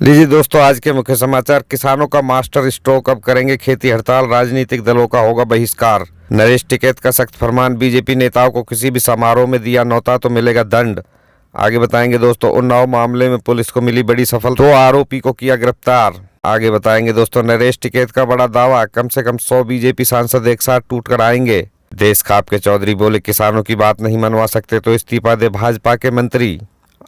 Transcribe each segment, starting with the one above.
लीजिए दोस्तों, आज के मुख्य समाचार। किसानों का मास्टर स्ट्रोक, अब करेंगे खेती हड़ताल, राजनीतिक दलों का होगा बहिष्कार। नरेश टिकैत का सख्त फरमान, बीजेपी नेताओं को किसी भी समारोह में दिया न्योता तो मिलेगा दंड। आगे बताएंगे दोस्तों, उन्नाव मामले में पुलिस को मिली बड़ी सफलता, 2 आरोपी को किया गिरफ्तार। आगे बताएंगे दोस्तों, नरेश टिकैत का बड़ा दावा, कम से कम 100 बीजेपी सांसद एक साथ टूट कर आएंगे। देश खाप के चौधरी बोले, किसानों की बात नहीं मनवा सकते तो इस्तीफा दे भाजपा के मंत्री।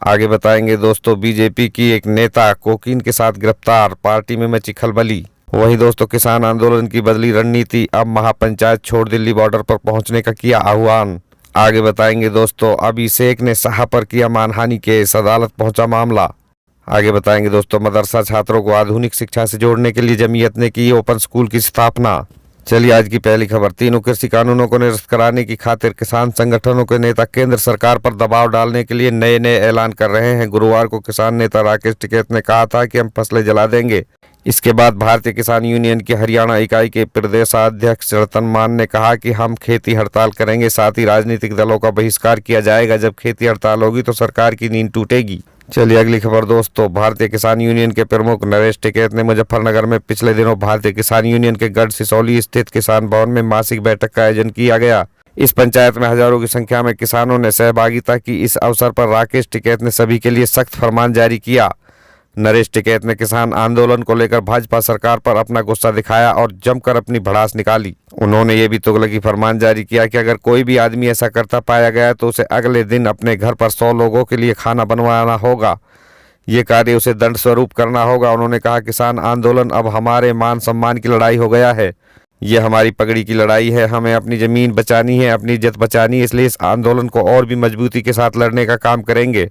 आगे बताएंगे दोस्तों, बीजेपी की एक नेता कोकीन के साथ गिरफ्तार, पार्टी में मची खलबली। वहीं दोस्तों, किसान आंदोलन की बदली रणनीति, अब महापंचायत छोड़ दिल्ली बॉर्डर पर पहुंचने का किया आह्वान। आगे बताएंगे दोस्तों, अभिषेक ने शाह पर किया मानहानि केस, अदालत पहुंचा मामला। आगे बताएंगे दोस्तों, मदरसा छात्रों को आधुनिक शिक्षा से जोड़ने के लिए जमीयत ने की ओपन स्कूल की स्थापना। चलिए आज की पहली खबर, तीनों कृषि कानूनों को निरस्त कराने की खातिर किसान संगठनों के नेता केंद्र सरकार पर दबाव डालने के लिए नए नए ऐलान कर रहे हैं। गुरुवार को किसान नेता राकेश टिकैत ने कहा था कि हम फसलें जला देंगे। इसके बाद भारतीय किसान यूनियन की हरियाणा इकाई के प्रदेशाध्यक्ष रतन मान ने कहा कि हम खेती हड़ताल करेंगे, साथ ही राजनीतिक दलों का बहिष्कार किया जाएगा। जब खेती हड़ताल होगी तो सरकार की नींद टूटेगी। चलिए अगली खबर दोस्तों, भारतीय किसान यूनियन के प्रमुख नरेश टिकैत ने मुजफ्फरनगर में पिछले दिनों भारतीय किसान यूनियन के गढ़ सिसौली स्थित किसान भवन में मासिक बैठक का आयोजन किया गया। इस पंचायत में हजारों की संख्या में किसानों ने सहभागिता की। इस अवसर पर राकेश टिकैत ने सभी के लिए सख्त फरमान जारी किया। नरेश टिकैत ने किसान आंदोलन को लेकर भाजपा सरकार पर अपना गुस्सा दिखाया और जमकर अपनी भड़ास निकाली। उन्होंने ये भी तुगलकी फरमान जारी किया कि अगर कोई भी आदमी ऐसा करता पाया गया तो उसे अगले दिन अपने घर पर 100 लोगों के लिए खाना बनवाना होगा। ये कार्य उसे दंड स्वरूप करना होगा। उन्होंने कहा, किसान आंदोलन अब हमारे मान सम्मान की लड़ाई हो गया है। ये हमारी पगड़ी की लड़ाई है। हमें अपनी जमीन बचानी है, अपनी इज्जत बचानी है, इसलिए इस आंदोलन को और भी मजबूती के साथ लड़ने का काम करेंगे।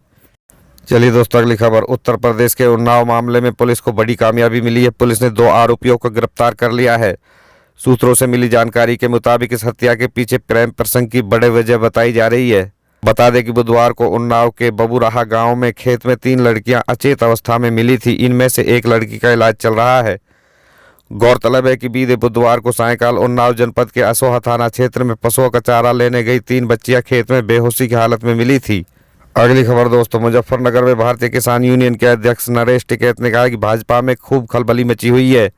चलिए दोस्तों अगली खबर, उत्तर प्रदेश के उन्नाव मामले में पुलिस को बड़ी कामयाबी मिली है। पुलिस ने 2 आरोपियों को गिरफ्तार कर लिया है। सूत्रों से मिली जानकारी के मुताबिक इस हत्या के पीछे प्रेम प्रसंग की बड़े वजह बताई जा रही है। बता दें कि बुधवार को उन्नाव के बबुराहा गांव में खेत में 3 लड़कियां अचेत अवस्था में मिली थी। इनमें से एक लड़की का इलाज चल रहा है। गौरतलब है कि बीते बुधवार को सायंकाल उन्नाव जनपद के असोहा थाना क्षेत्र में पशुओं का चारा लेने गई 3 बच्चियां खेत में बेहोशी की हालत में मिली थी। अगली खबर दोस्तों, मुजफ्फरनगर में भारतीय किसान यूनियन के अध्यक्ष नरेश टिकैत ने कहा कि भाजपा में खूब खलबली मची हुई है।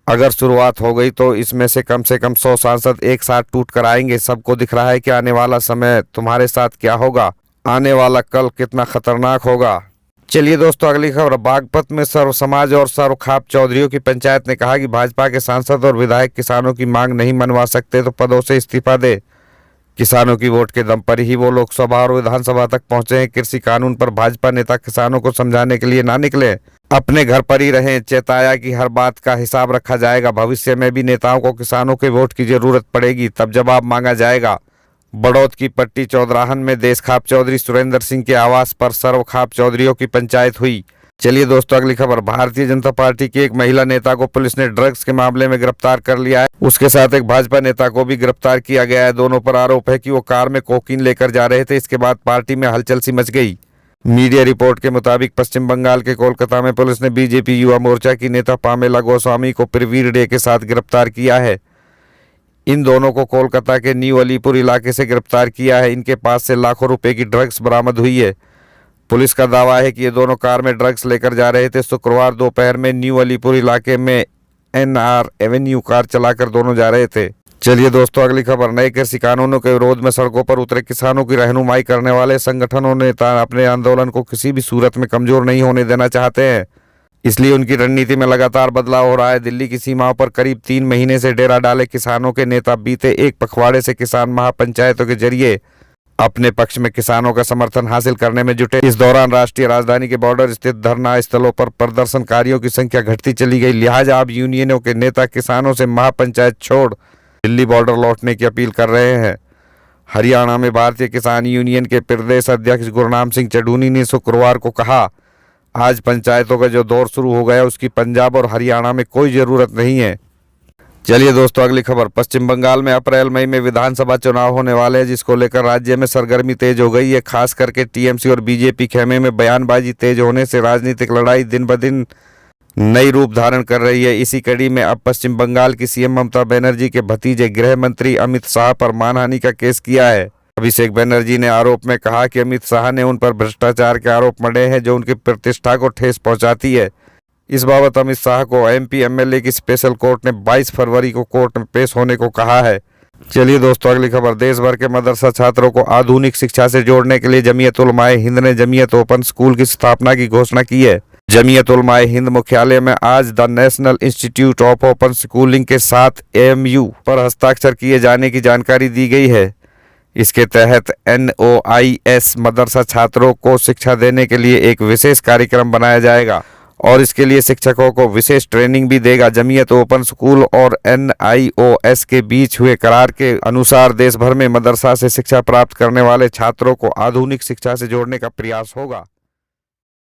अगर शुरुआत हो गई तो इसमें से कम 100 सांसद एक साथ टूट कर आएंगे। सबको दिख रहा है कि आने वाला समय तुम्हारे साथ क्या होगा, आने वाला कल कितना खतरनाक होगा। चलिए दोस्तों अगली खबर, बागपत में सर्व समाज और सर्व खाप चौधरियों की पंचायत ने कहा कि भाजपा के सांसद और विधायक किसानों की मांग नहीं मनवा सकते तो पदों से इस्तीफा दे। किसानों की वोट के दम पर ही वो लोकसभा और विधानसभा तक पहुंचे हैं। कृषि कानून पर भाजपा नेता किसानों को समझाने के लिए ना निकले, अपने घर पर ही रहें। चेताया कि हर बात का हिसाब रखा जाएगा। भविष्य में भी नेताओं को किसानों के वोट की जरूरत पड़ेगी, तब जवाब मांगा जाएगा। बड़ौद की पट्टी चौधराहन में देश खाप चौधरी सुरेंद्र सिंह के आवास पर सर्व खाप चौधरियों की पंचायत हुई। चलिए दोस्तों अगली खबर, भारतीय जनता पार्टी की एक महिला नेता को पुलिस ने ड्रग्स के मामले में गिरफ्तार कर लिया है। उसके साथ एक भाजपा नेता को भी गिरफ्तार किया गया है। दोनों पर आरोप है कि वो कार में कोकीन लेकर जा रहे थे। इसके बाद पार्टी में हलचल सी मच गई। मीडिया रिपोर्ट के मुताबिक पश्चिम बंगाल के कोलकाता में पुलिस ने बीजेपी युवा मोर्चा की नेता पामेला गोस्वामी को प्रिवीर डे के साथ गिरफ्तार किया है। इन दोनों को कोलकाता के न्यू अलीपुर इलाके से गिरफ्तार किया है। इनके पास से लाखों रुपए की ड्रग्स बरामद हुई है। पुलिस का दावा है कि ये दोनों कार में ड्रग्स लेकर जा रहे थे। शुक्रवार दोपहर में न्यू अलीपुर इलाके में एनआर एवेन्यू कार चलाकर दोनों जा रहे थे। चलिए दोस्तों अगली खबर, नए कृषि कानूनों के विरोध में सड़कों पर उतरे किसानों की रहनुमाई करने वाले संगठनों ने अपने आंदोलन को किसी भी सूरत में कमजोर नहीं होने देना चाहते हैं, इसलिए उनकी रणनीति में लगातार बदलाव हो रहा है। दिल्ली की सीमाओं पर करीब 3 महीने से डेरा डाले किसानों के नेता बीते एक पखवाड़े से किसान महापंचायतों के जरिए अपने पक्ष में किसानों का समर्थन हासिल करने में जुटे। इस दौरान राष्ट्रीय राजधानी के बॉर्डर स्थित धरना स्थलों पर प्रदर्शनकारियों की संख्या घटती चली गई। लिहाजा अब यूनियनों के नेता किसानों से महापंचायत छोड़ दिल्ली बॉर्डर लौटने की अपील कर रहे हैं। हरियाणा में भारतीय किसान यूनियन के प्रदेश अध्यक्ष गुरनाम सिंह चढ़ूनी ने शुक्रवार को कहा, आज पंचायतों का जो दौर शुरू हो गया उसकी पंजाब और हरियाणा में कोई जरूरत नहीं है। चलिए दोस्तों अगली खबर, पश्चिम बंगाल में अप्रैल मई में विधानसभा चुनाव होने वाले हैं, जिसको लेकर राज्य में सरगर्मी तेज हो गई है। खास करके टीएमसी और बीजेपी खेमे में बयानबाजी तेज होने से राजनीतिक लड़ाई दिन ब दिन नई रूप धारण कर रही है। इसी कड़ी में अब पश्चिम बंगाल की सीएम ममता बनर्जी के भतीजे गृह मंत्री अमित शाह पर मानहानि का केस किया है। अभिषेक बनर्जी ने आरोप में कहा कि अमित शाह ने उन पर भ्रष्टाचार के आरोप मढ़े हैं जो उनकी प्रतिष्ठा को ठेस पहुंचाती है। इस बाबत अमित शाह को एमपी एमएलए की स्पेशल कोर्ट ने 22 फरवरी को कोर्ट में पेश होने को कहा है। चलिए दोस्तों, अगली खबर। देश भर के मदरसा छात्रों को आधुनिक शिक्षा से जोड़ने के लिए जमीयत उलमाए हिंद ने जमीयत ओपन स्कूल की स्थापना की घोषणा की है। जमीयत उलमाए हिंद मुख्यालय में आज the national institute of open schooling के साथ एएमयू पर हस्ताक्षर किए जाने की जानकारी दी गई है। इसके तहत NOIS मदरसा छात्रों को शिक्षा देने के लिए एक विशेष कार्यक्रम बनाया जाएगा और इसके लिए शिक्षकों को विशेष ट्रेनिंग भी देगा। जमीयत ओपन स्कूल और NIOS के बीच हुए करार के अनुसार देश भर में मदरसा से शिक्षा प्राप्त करने वाले छात्रों को आधुनिक शिक्षा से जोड़ने का प्रयास होगा।